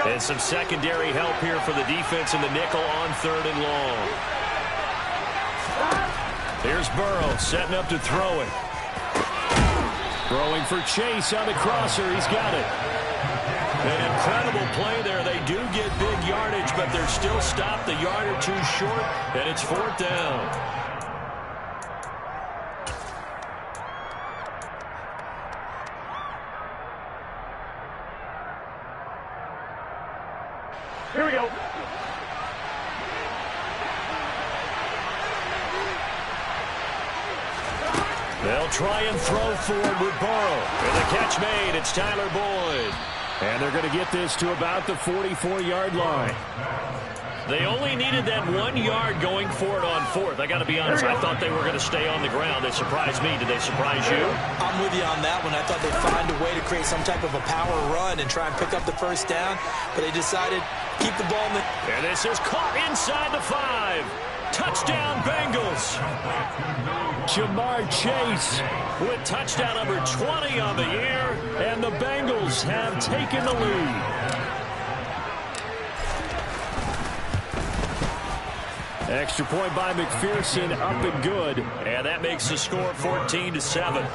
And some secondary help here for the defense in the nickel on 3rd and long. Here's Burrow setting up to throw it. Throwing for Chase on the crosser. He's got it. An incredible play there. They do get big yardage, but they're still stopped a yard or two short, and it's 4th down. Here we go. They'll try and throw forward with Burrow. And the catch made. It's Tyler Boyd. And they're going to get this to about the 44-yard line. They only needed that 1 yard going for it on 4th. I got to be honest, I thought they were going to stay on the ground. They surprised me. Did they surprise you? I'm with you on that one. I thought they'd find a way to create some type of a power run and try and pick up the 1st down, but they decided keep the ball in the... And this is caught inside the 5. Touchdown, Bengals. Jamar Chase with touchdown number 20 on the year, and the Bengals have taken the lead. Extra point by McPherson, up and good. And that makes the score 14-7.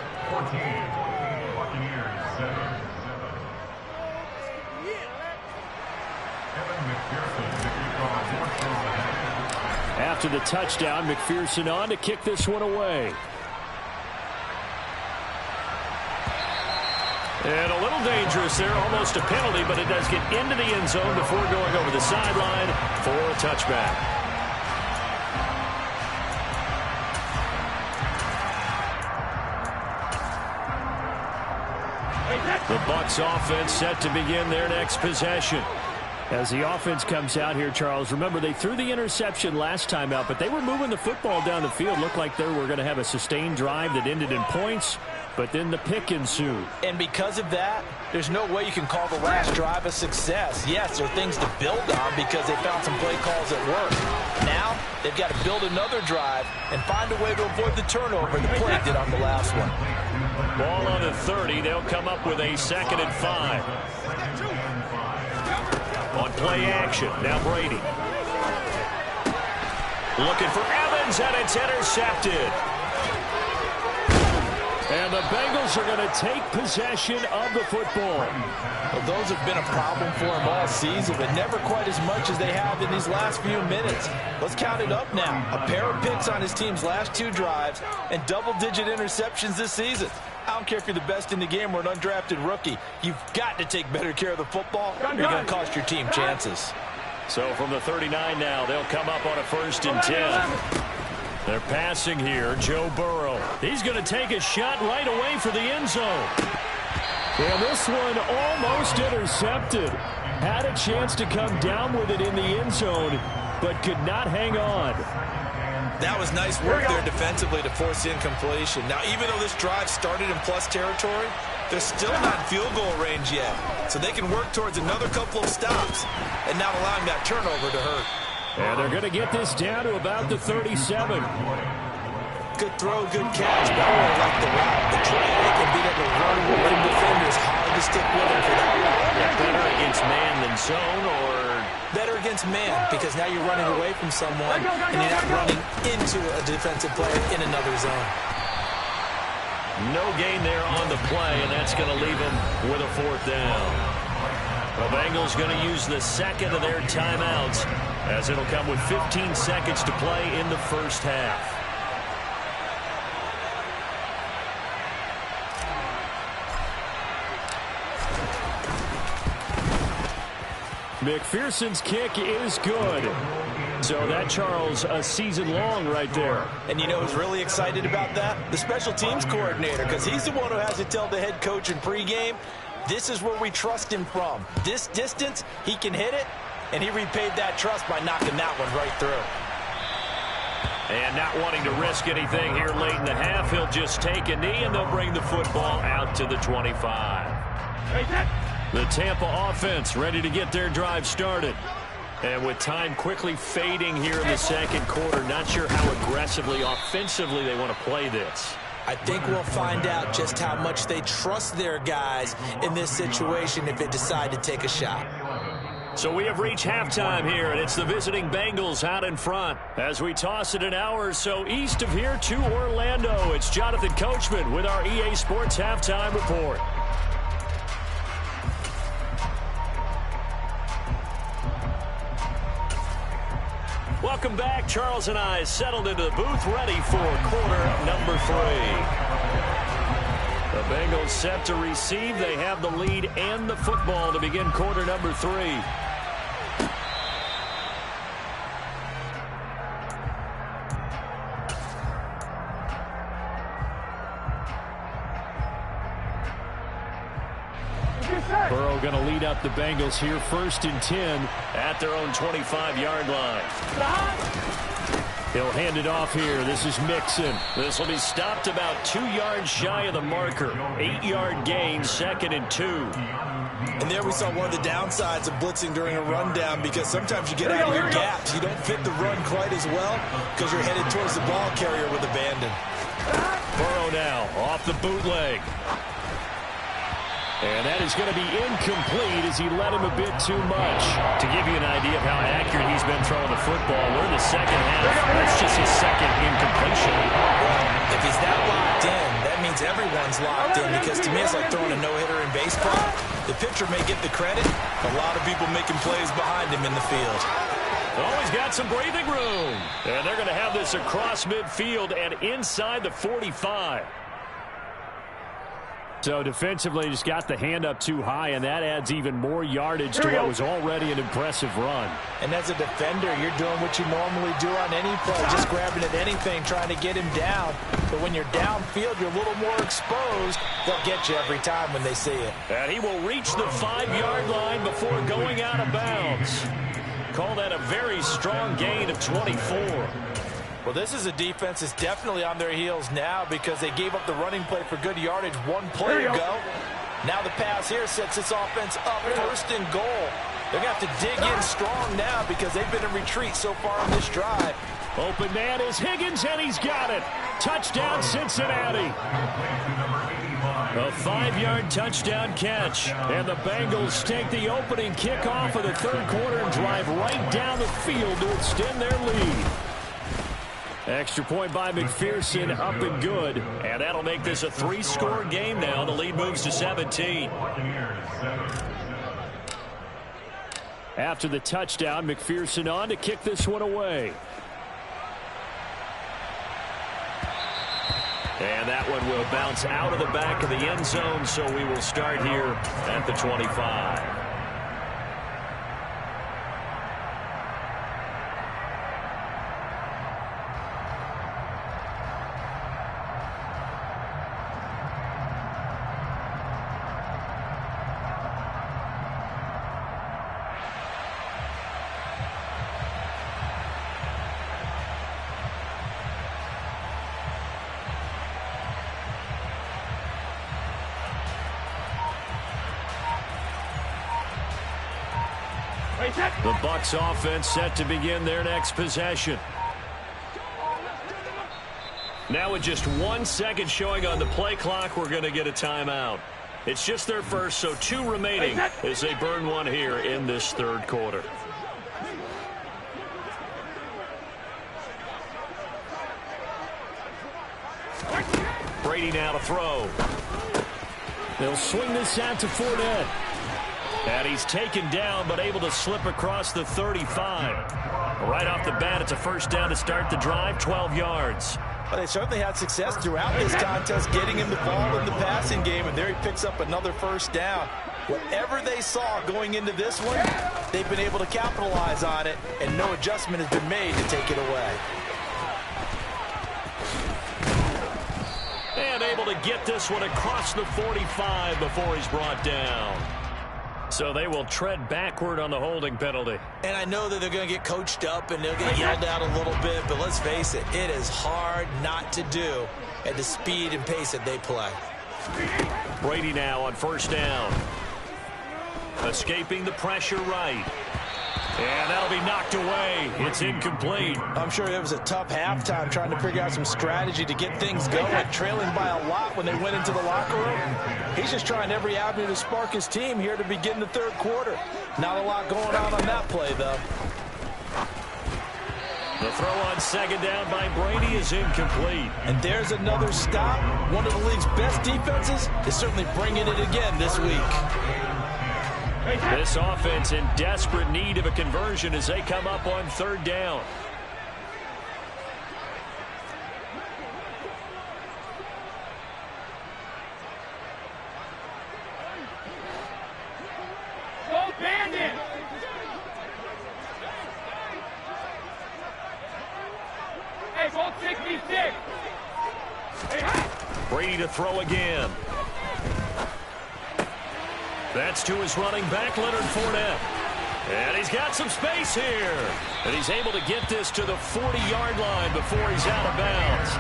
After the touchdown, McPherson on to kick this one away. And a little dangerous there, almost a penalty, but it does get into the end zone before going over the sideline for a touchback. The Bucs offense set to begin their next possession. As the offense comes out here, Charles, remember they threw the interception last time out, but they were moving the football down the field. Looked like they were going to have a sustained drive that ended in points, but then the pick ensued. And because of that, there's no way you can call the last drive a success. Yes, there are things to build on because they found some play calls that work. Now, they've got to build another drive and find a way to avoid the turnover the play did on the last one. Ball on the 30. They'll come up with a 2nd and 5. On play action, now Brady. Looking for Evans, and it's intercepted. And the Bengals are going to take possession of the football. Well, those have been a problem for them all season, but never quite as much as they have in these last few minutes. Let's count it up now. A pair of picks on his team's last 2 drives and double-digit interceptions this season. I don't care if you're the best in the game or an undrafted rookie. You've got to take better care of the football, or you're going to cost your team chances. So from the 39 now, they'll come up on a 1st and 10. They're passing here. Joe Burrow. He's going to take a shot right away for the end zone. And this one almost intercepted. Had a chance to come down with it in the end zone, but could not hang on. That was nice work there defensively to force incompletion. Now, even though this drive started in plus territory, they're still not in field goal range yet. So they can work towards another couple of stops and not allowing that turnover to hurt. And they're going to get this down to about the 37. Good throw, good catch. Burrow liked the route. The drag and being able to run with defenders. Hard to stick with him for that route. Better against man than zone, or... Better against man, because now you're running away from someone and you're not running into a defensive player in another zone. No gain there on the play, and that's going to leave them with a 4th down. The Bengals going to use the 2nd of their timeouts, as it'll come with 15 seconds to play in the first half. McPherson's kick is good. So that, Charles, a season long right there. And you know who's really excited about that? The special teams coordinator, because he's the one who has to tell the head coach in pregame, this is where we trust him from. This distance, he can hit it, and he repaid that trust by knocking that one right through. And not wanting to risk anything here late in the half, he'll just take a knee, and they'll bring the football out to the 25. The Tampa offense ready to get their drive started. And with time quickly fading here in the second quarter, not sure how aggressively, offensively they want to play this. I think we'll find out just how much they trust their guys in this situation if they decide to take a shot. So we have reached halftime here, and it's the visiting Bengals out in front. As we toss it an hour or so east of here to Orlando, it's Jonathan Coachman with our EA Sports Halftime Report. Welcome back. Charles and I settled into the booth, ready for quarter number 3. The Bengals set to receive. They have the lead and the football to begin quarter number 3. Burrow going to lead up the Bengals here, 1st and 10 at their own 25-yard line. He'll hand it off here. This is Mixon. This will be stopped about 2 yards shy of the marker. 8-yard gain, 2nd and 2. And there we saw one of the downsides of blitzing during a rundown, because sometimes you get out of your gaps. You don't fit the run quite as well because you're headed towards the ball carrier with abandon. Burrow now off the bootleg. And that is going to be incomplete as he led him a bit too much. To give you an idea of how accurate he's been throwing the football, we're in the second half. That's just his 2nd incompletion. Well, if he's that locked in, that means everyone's locked in, because to me it's like throwing a no-hitter in baseball. The pitcher may get the credit. A lot of people making plays behind him in the field. Oh, he's got some breathing room. And they're going to have this across midfield and inside the 45. So defensively, just got the hand up too high, and that adds even more yardage to what was already an impressive run. And as a defender, you're doing what you normally do on any play, just grabbing at anything, trying to get him down. But when you're downfield, you're a little more exposed. They'll get you every time when they see it. And he will reach the 5-yard line before going out of bounds. Call that a very strong gain of 24. Well, this is a defense that's definitely on their heels now, because they gave up the running play for good yardage one play ago. Now the pass here sets this offense up, 1st and goal. They're going to have to dig in strong now because they've been in retreat so far on this drive. Open man is Higgins, and he's got it. Touchdown, Cincinnati. A 5-yard touchdown catch. And the Bengals take the opening kickoff of the 3rd quarter and drive right down the field to extend their lead. Extra point by McPherson, up and good. And that'll make this a 3-score game now. The lead moves to 17. After the touchdown, McPherson on to kick this one away. And that one will bounce out of the back of the end zone, so we will start here at the 25. The Bucs offense set to begin their next possession. Now with just 1 second showing on the play clock, we're going to get a timeout. It's just their first, so 2 remaining as they burn one here in this 3rd quarter. Brady now to throw. They'll swing this out to Fournette. And he's taken down, but able to slip across the 35. Right off the bat, it's a 1st down to start the drive, 12 yards. Well, they certainly had success throughout this contest getting him the ball in the passing game, and there he picks up another 1st down. Whatever they saw going into this one, they've been able to capitalize on it, and no adjustment has been made to take it away. And able to get this one across the 45 before he's brought down. So they will tread backward on the holding penalty. And I know that they're going to get coached up and they'll get yelled at a little bit, but let's face it, it is hard not to do at the speed and pace that they play. Brady now on 1st down. Escaping the pressure right. And that'll be knocked away. It's incomplete. I'm sure it was a tough halftime trying to figure out some strategy to get things going, trailing by a lot when they went into the locker room. He's just trying every avenue to spark his team here to begin the third quarter. Not a lot going on that play, though. The throw on second down by Brady is incomplete. And there's another stop. One of the league's best defenses is certainly bringing it again this week. This offense in desperate need of a conversion as they come up on third down. Go Bandit! Hey, ball 66! Brady to throw again. That's to his running back, Leonard Fournette. And he's got some space here. And he's able to get this to the 40-yard line before he's out of bounds.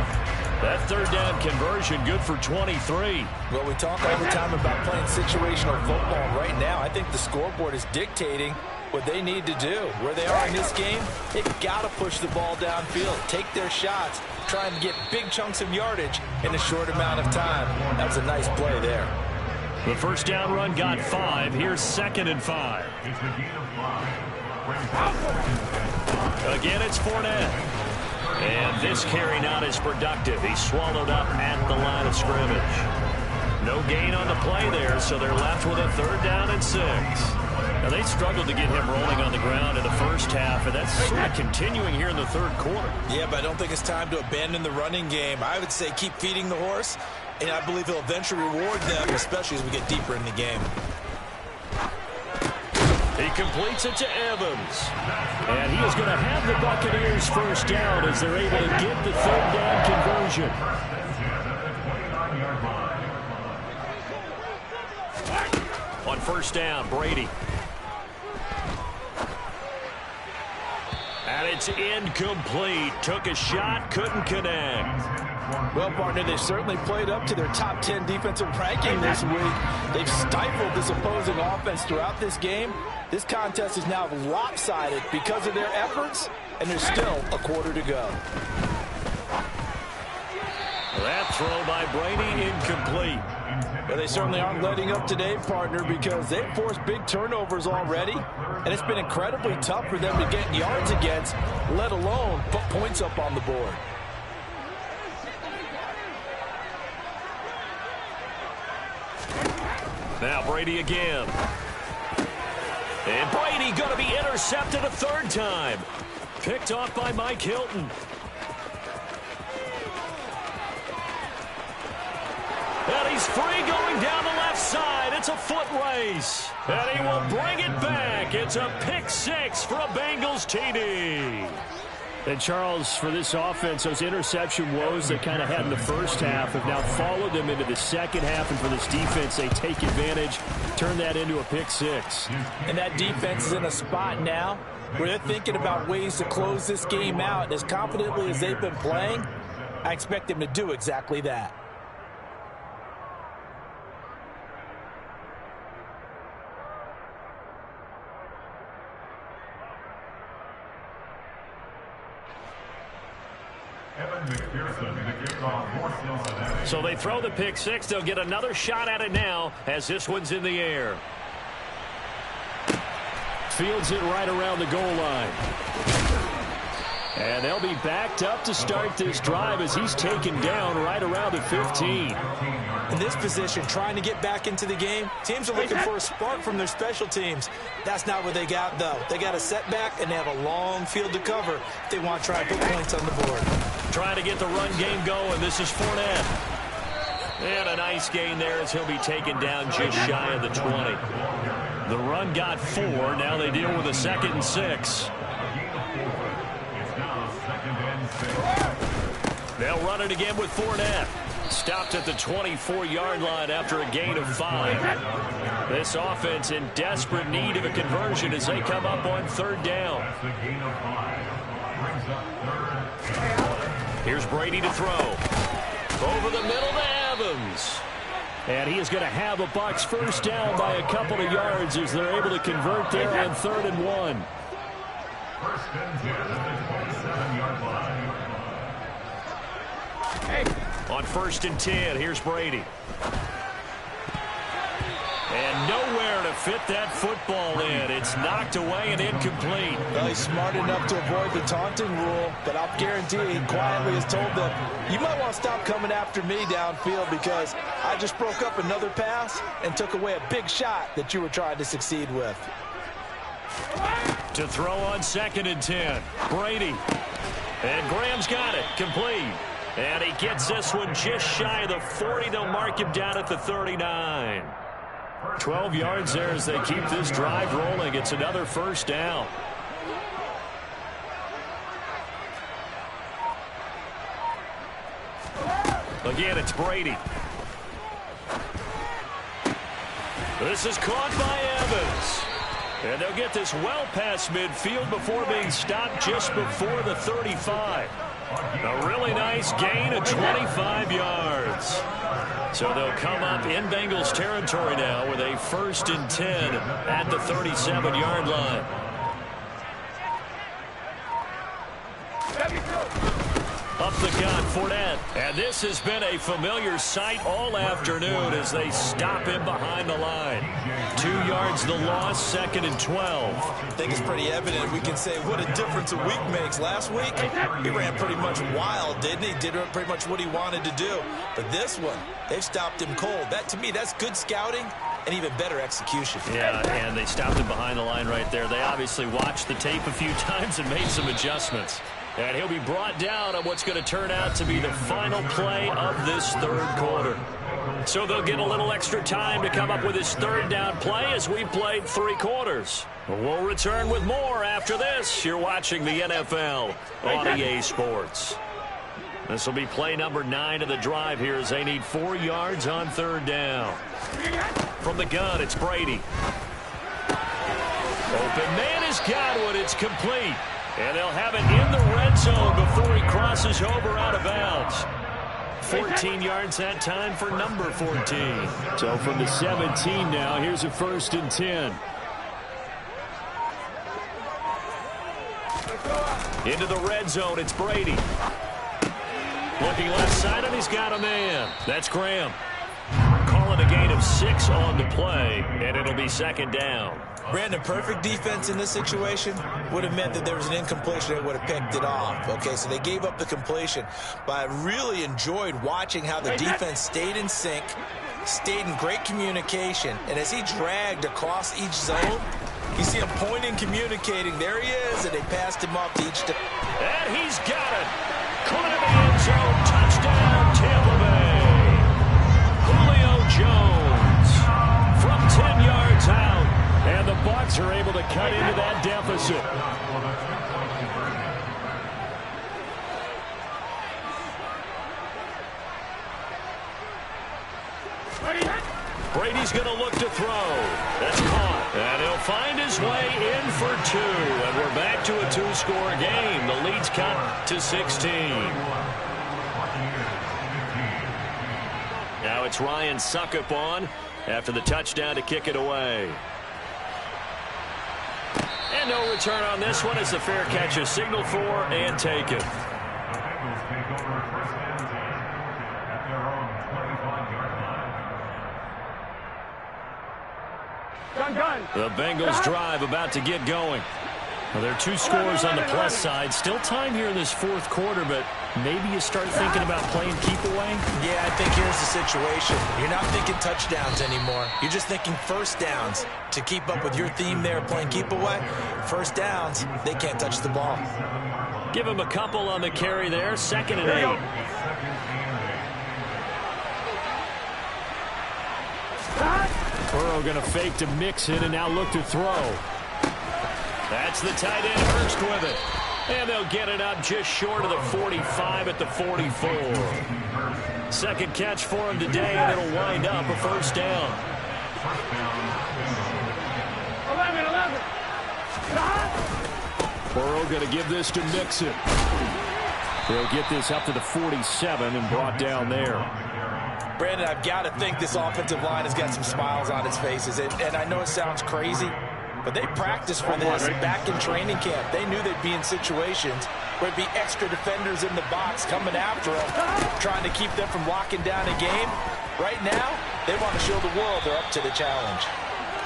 That third down conversion good for 23. Well, we talk all the time about playing situational football. Right now, I think the scoreboard is dictating what they need to do. Where they are in this game, they've got to push the ball downfield, take their shots, trying to get big chunks of yardage in a short amount of time. That was a nice play there. The first down run got 5. Here's 2nd and 5. Again, it's Fournette. And this carry not as productive. He's swallowed up at the line of scrimmage. No gain on the play there, so they're left with a 3rd down and 6. Now, they struggled to get him rolling on the ground in the first half, and that's sort of continuing here in the third quarter. Yeah, but I don't think it's time to abandon the running game. I would say keep feeding the horse, and I believe he'll eventually reward them, especially as we get deeper in the game. He completes it to Evans. And he is going to have the Buccaneers first down as they're able to get the 3rd down conversion. On first down, Brady. And it's incomplete. Took a shot, couldn't connect. Well, partner, they've certainly played up to their top 10 defensive ranking this week. They've stifled this opposing offense throughout this game. This contest is now lopsided because of their efforts, and there's still a quarter to go. That throw by Brady incomplete. Well, they certainly aren't letting up today, partner, because they've forced big turnovers already, and it's been incredibly tough for them to get yards against, let alone put points up on the board. Now Brady again. And Brady going to be intercepted a 3rd time. Picked off by Mike Hilton. And he's free going down the left side. It's a foot race. And he will bring it back. It's a pick 6 for a Bengals TD. And, Charles, for this offense, those interception woes they kind of had in the first half have now followed them into the second half. And for this defense, they take advantage, turn that into a pick 6. And that defense is in a spot now where they're thinking about ways to close this game out. And as confidently as they've been playing, I expect them to do exactly that. So they throw the pick 6. They'll get another shot at it now as this one's in the air. Fields it right around the goal line. And they'll be backed up to start this drive as he's taken down right around the 15. In this position, trying to get back into the game, teams are looking for a spark from their special teams. That's not what they got, though. They got a setback, and they have a long field to cover if they want to try and put points on the board. Trying to get the run game going. This is Fournette. And a nice gain there as he'll be taken down just shy of the 20. The run got 4. Now they deal with a 2nd and 6. They'll run it again with Fournette. Stopped at the 24-yard line after a gain of 5. This offense in desperate need of a conversion as they come up on 3rd down. Here's Brady to throw. Over the middle to Evans. And he is going to have a Bucs first down by a couple of yards as they're able to convert there on 3rd and 1. First and 10 at the 27-yard line. Hey. On 1st and 10, here's Brady. And nowhere to fit that football in. It's knocked away and incomplete. Well, he's smart enough to avoid the taunting rule, but I'll guarantee he quietly has told them, you might want to stop coming after me downfield because I just broke up another pass and took away a big shot that you were trying to succeed with. To throw on 2nd and 10, Brady. And Graham's got it, complete. And he gets this one just shy of the 40. They'll mark him down at the 39. 12 yards there as they keep this drive rolling. It's another first down. Again, it's Brady. This is caught by Evans. And they'll get this well past midfield before being stopped just before the 35. A really nice gain of 25 yards. So they'll come up in Bengals territory now with a 1st and 10 at the 37-yard line. Up the gun, Fournette. And this has been a familiar sight all afternoon as they stop him behind the line. 2 yards the loss, 2nd and 12. I think it's pretty evident. We can say what a difference a week makes. Last week, he ran pretty much wild, didn't he? Did pretty much what he wanted to do. But this one, they've stopped him cold. That, to me, that's good scouting and even better execution. Yeah, and they stopped him behind the line right there. They obviously watched the tape a few times and made some adjustments. And he'll be brought down on what's going to turn out to be the final play of this 3rd quarter. So they'll get a little extra time to come up with his 3rd down play as we played 3 quarters. We'll return with more after this. You're watching the NFL on EA Sports. This will be play number 9 of the drive here as they need 4 yards on 3rd down. From the gun, it's Brady. Open man has got one. It's complete. And they'll have it in the red zone before he crosses over out of bounds. 14 yards that time for number 14. So from the 17 now, here's a 1st and 10. Into the red zone, it's Brady. Looking left side, and he's got a man. That's Graham. Calling a gain of 6 on the play, and it'll be 2nd down. Brandon, perfect defense in this situation would have meant that there was an incompletion. They would have picked it off. Okay, so they gave up the completion. But I really enjoyed watching how the defense stayed in sync, stayed in great communication. And as he dragged across each zone, you see him pointing, communicating. There he is, and they passed him off to each. And he's got it. Caught in the end zone. Touchdown, Tampa Bay. Julio Jones from 10 yards out. And the Bucs are able to cut into that deficit. Brady's going to look to throw. That's caught. And he'll find his way in for 2. And we're back to a 2-score game. The lead's cut to 16. Now it's Ryan Succop on after the touchdown to kick it away. And no return on this one as the fair catch is signaled for and taken. The Bengals drive about to get going. Well, there are 2 scores on the plus side. Still time here in this 4th quarter, but maybe you start thinking about playing keep away? Yeah, I think here's the situation. You're not thinking touchdowns anymore. You're just thinking 1st downs. To keep up with your theme there, playing keep away, 1st downs, they can't touch the ball. Give him a couple on the carry there. 2nd and 8. Burrow going to fake to Mixon and now look to throw. That's the tight end, Hurst with it. And they'll get it up just short of the 45 at the 44. 2nd catch for him today, and it'll wind up a 1st down. 11. Burrow going to give this to Mixon. He'll get this up to the 47 and brought down there. Brandon, I've got to think this offensive line has got some smiles on its faces. And I know it sounds crazy, But they practiced for this back in training camp. They knew they'd be in situations where there'd be extra defenders in the box coming after them, trying to keep them from locking down a game. Right now, they want to show the world they're up to the challenge.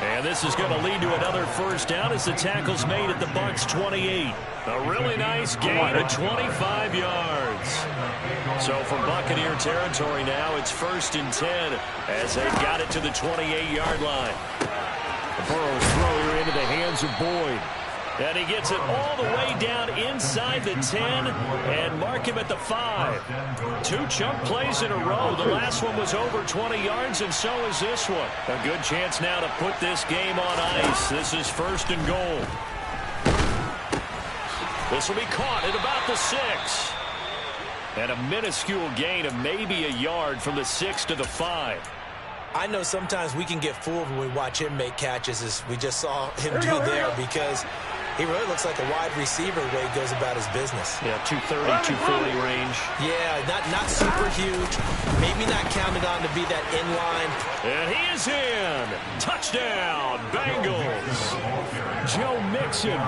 And this is going to lead to another first down as the tackle's made at the Bucs 28. A really nice gain of 25 yards. So from Buccaneer territory now, it's 1st and 10 as they got it to the 28-yard line. Burrow's throw here into the hands of Boyd. And he gets it all the way down inside the 10 and mark him at the 5. 2 chunk plays in a row. The last one was over 20 yards, and so is this one. A good chance now to put this game on ice. This is 1st and goal. This will be caught at about the 6. And a minuscule gain of maybe a yard from the 6 to the 5. I know sometimes we can get fooled when we watch him make catches, as we just saw him do there, because he really looks like a wide receiver the way he goes about his business. Yeah, 230, 240 range. Yeah, not super huge. Maybe not counted on to be that inline. And he is in. Touchdown, Bengals. Joe Mixon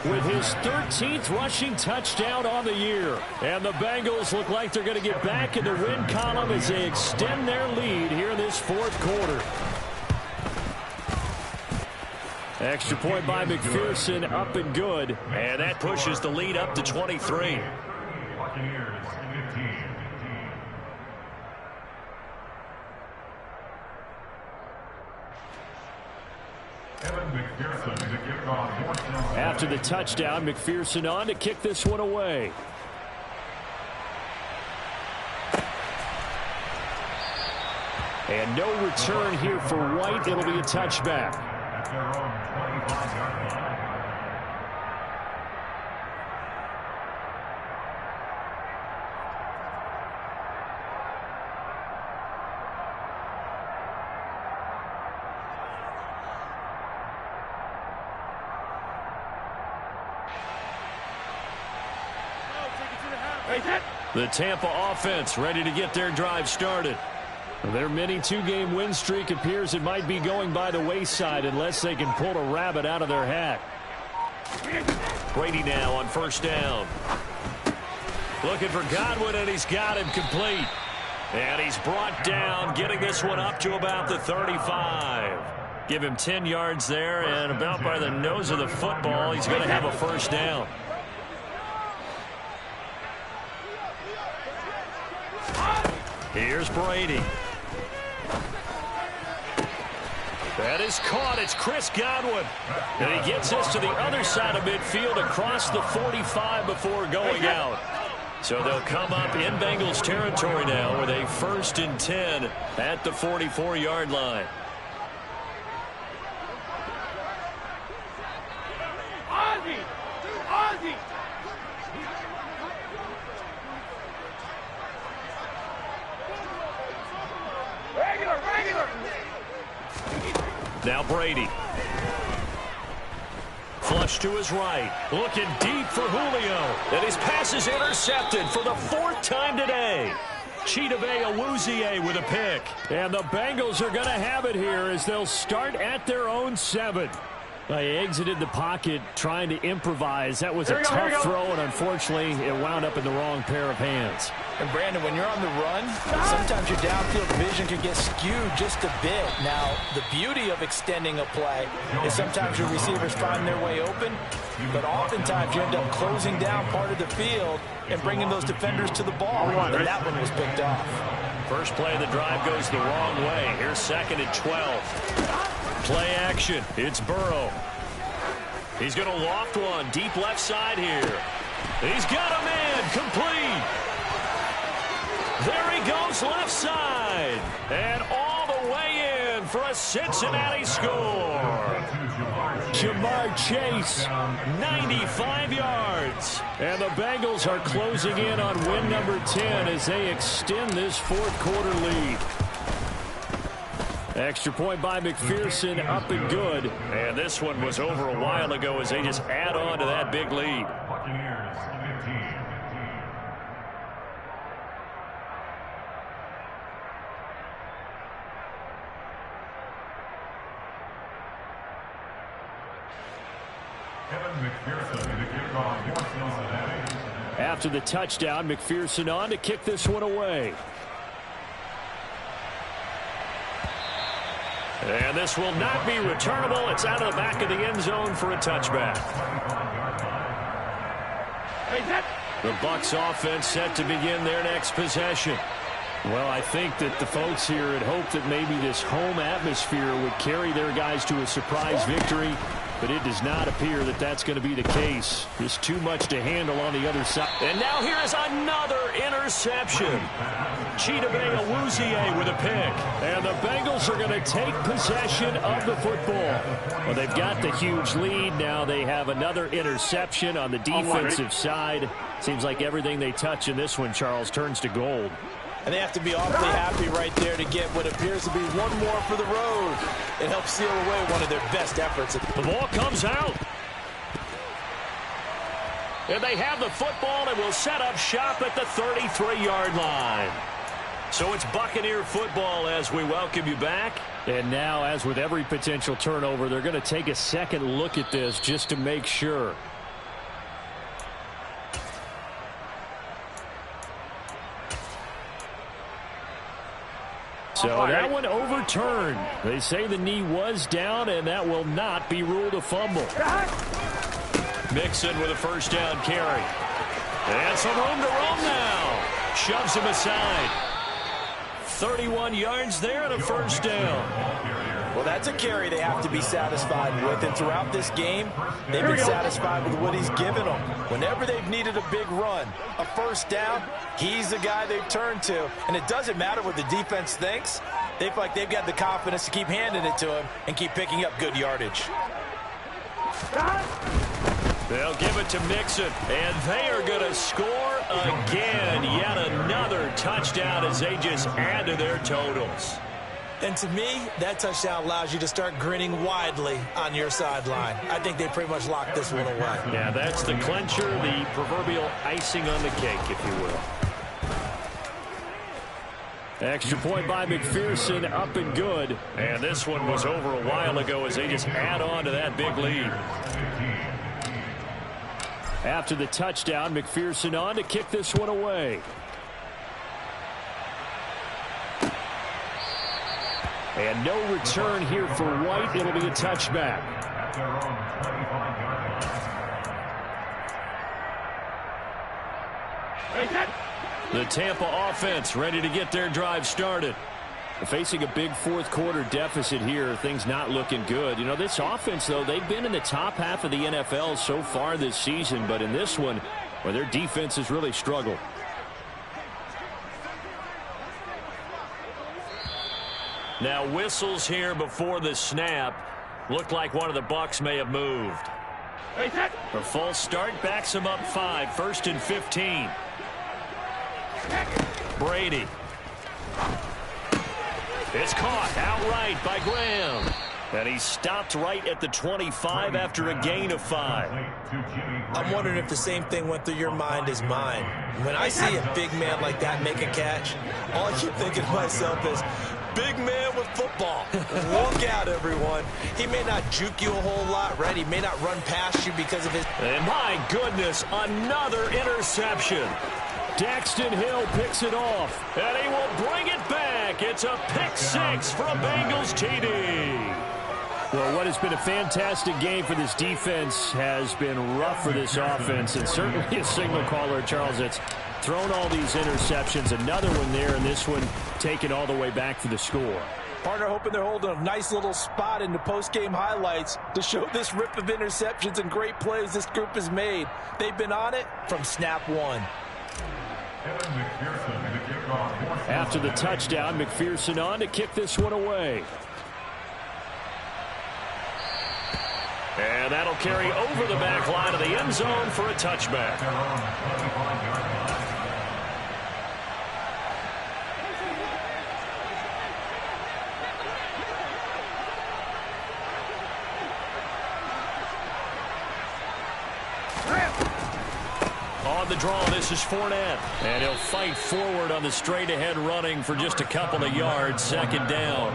with his 13th rushing touchdown on the year. And the Bengals look like they're going to get back in the win column as they extend their lead here in this 4th quarter. Extra point by McPherson, up and good. And that pushes the lead up to 23. Buccaneers 15. Evan McPherson to kick off fourth down. After the touchdown, McPherson on to kick this one away. And no return here for White. It'll be a touchback. At their own 25-yard line. The Tampa offense ready to get their drive started. Their mini 2-game win streak appears it might be going by the wayside unless they can pull a rabbit out of their hat. Brady now on 1st down. Looking for Godwin, and he's got him complete. And he's brought down, getting this one up to about the 35. Give him 10 yards there, and about by the nose of the football, he's going to have a 1st down. Here's Brady. That is caught. It's Chris Godwin. And he gets this to the other side of midfield across the 45 before going out. So they'll come up in Bengals territory now with a 1st and 10 at the 44-yard line. Ozzie! Regular! Now Brady. Flush to his right. Looking deep for Julio. And his pass is intercepted for the 4th time today. Chidobe Awuzie with a pick. And the Bengals are going to have it here as they'll start at their own 7. They exited the pocket trying to improvise. That was a tough throw, and unfortunately, it wound up in the wrong pair of hands. And Brandon, when you're on the run, sometimes your downfield vision can get skewed just a bit. Now, the beauty of extending a play is sometimes your receivers find their way open, but oftentimes you end up closing down part of the field and bringing those defenders to the ball. And that one was picked off. First play of the drive goes the wrong way. Here's 2nd and 12. Play action. It's Burrow. He's going to loft one deep left side here. He's got a man complete. There he goes left side. And all the way in for a Cincinnati score. Jamar Chase, 95 yards. And the Bengals are closing in on win number 10 as they extend this 4th quarter lead. Extra point by McPherson, up and good. And this one was over a while ago as they just add on to that big lead. Buccaneers 15. After the touchdown, McPherson on to kick this one away. And this will not be returnable. It's out of the back of the end zone for a touchback. The Bucs offense set to begin their next possession. Well, I think that the folks here had hoped that maybe this home atmosphere would carry their guys to a surprise victory, but it does not appear that that's going to be the case. Just too much to handle on the other side. And now here's another interception. Chidobe Awuzie with a pick. And the Bengals are going to take possession of the football. Well, they've got the huge lead. Now they have another interception on the defensive side. Seems like everything they touch in this one, Charles, turns to gold. And they have to be awfully happy right there to get what appears to be one more for the road. It helps seal away one of their best efforts. The ball comes out. And they have the football and will set up shop at the 33-yard line. So it's Buccaneer football as we welcome you back. And now, as with every potential turnover, they're going to take a second look at this just to make sure. So that one overturned. They say the knee was down, and that will not be ruled a fumble. Mixon with a first down carry. And some room to roam now. Shoves him aside. 31 yards there and a first down. Well, that's a carry they have to be satisfied with. And throughout this game, they've been satisfied with what he's given them. Whenever they've needed a big run, a first down, he's the guy they've turned to. And it doesn't matter what the defense thinks. They feel like they've got the confidence to keep handing it to him and keep picking up good yardage. They'll give it to Mixon, and they are going to score again. Yet another touchdown as they just add to their totals. And to me, that touchdown allows you to start grinning widely on your sideline. I think they pretty much locked this one away. Yeah, that's the clincher, the proverbial icing on the cake, if you will. Extra point by McPherson, up and good. And this one was over a while ago as they just add on to that big lead. After the touchdown, McPherson on to kick this one away. And no return here for White. It'll be a touchback. The Tampa offense ready to get their drive started. Facing a big fourth quarter deficit here, things not looking good. You know, this offense, though, they've been in the top half of the NFL so far this season, but in this one, well, their defense has really struggled. Now whistles here before the snap. Looked like one of the Bucs may have moved. A false start backs him up 5, 1st and 15. Brady. It's caught outright by Graham. And he stopped right at the 25 after a gain of 5. I'm wondering if the same thing went through your mind as mine. When I see a big man like that make a catch, all I keep thinking to myself is, big man with football. Look out, everyone. He may not juke you a whole lot, right? He may not run past you because of his... And my goodness, another interception. Daxton Hill picks it off, and he will bring it back. It's a pick 6 for a Bengals TD. Well, what has been a fantastic game for this defense has been rough for this offense, and certainly a signal caller, Charles, that's thrown all these interceptions. Another one there, and this one taken all the way back for the score. Partner hoping they're holding a nice little spot in the post-game highlights to show this rip of interceptions and great plays this group has made. They've been on it from snap one. After the touchdown, McPherson on to kick this one away. And that'll carry over the back line of the end zone for a touchback. On the draw, this is Fournette. And he'll fight forward on the straight-ahead running for just a couple of yards. Second down.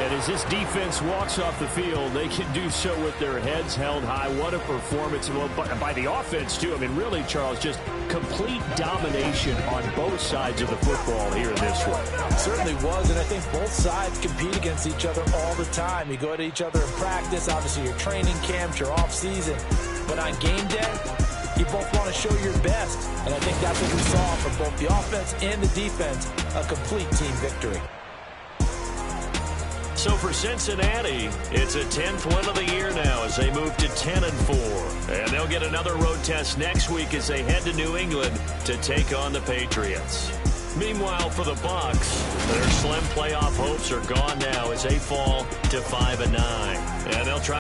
And as this defense walks off the field, they can do so with their heads held high. What a performance by the offense, too. I mean, really, Charles, just complete domination on both sides of the football here in this one. It certainly was, and I think both sides compete against each other all the time. You go to each other in practice, obviously your training camps, your off-season. But on game day, you both want to show your best. And I think that's what we saw from both the offense and the defense, a complete team victory. So for Cincinnati, it's a 10th win of the year now as they move to 10-4. And they'll get another road test next week as they head to New England to take on the Patriots. Meanwhile, for the Bucs, their slim playoff hopes are gone now as they fall to 5-9. And they'll try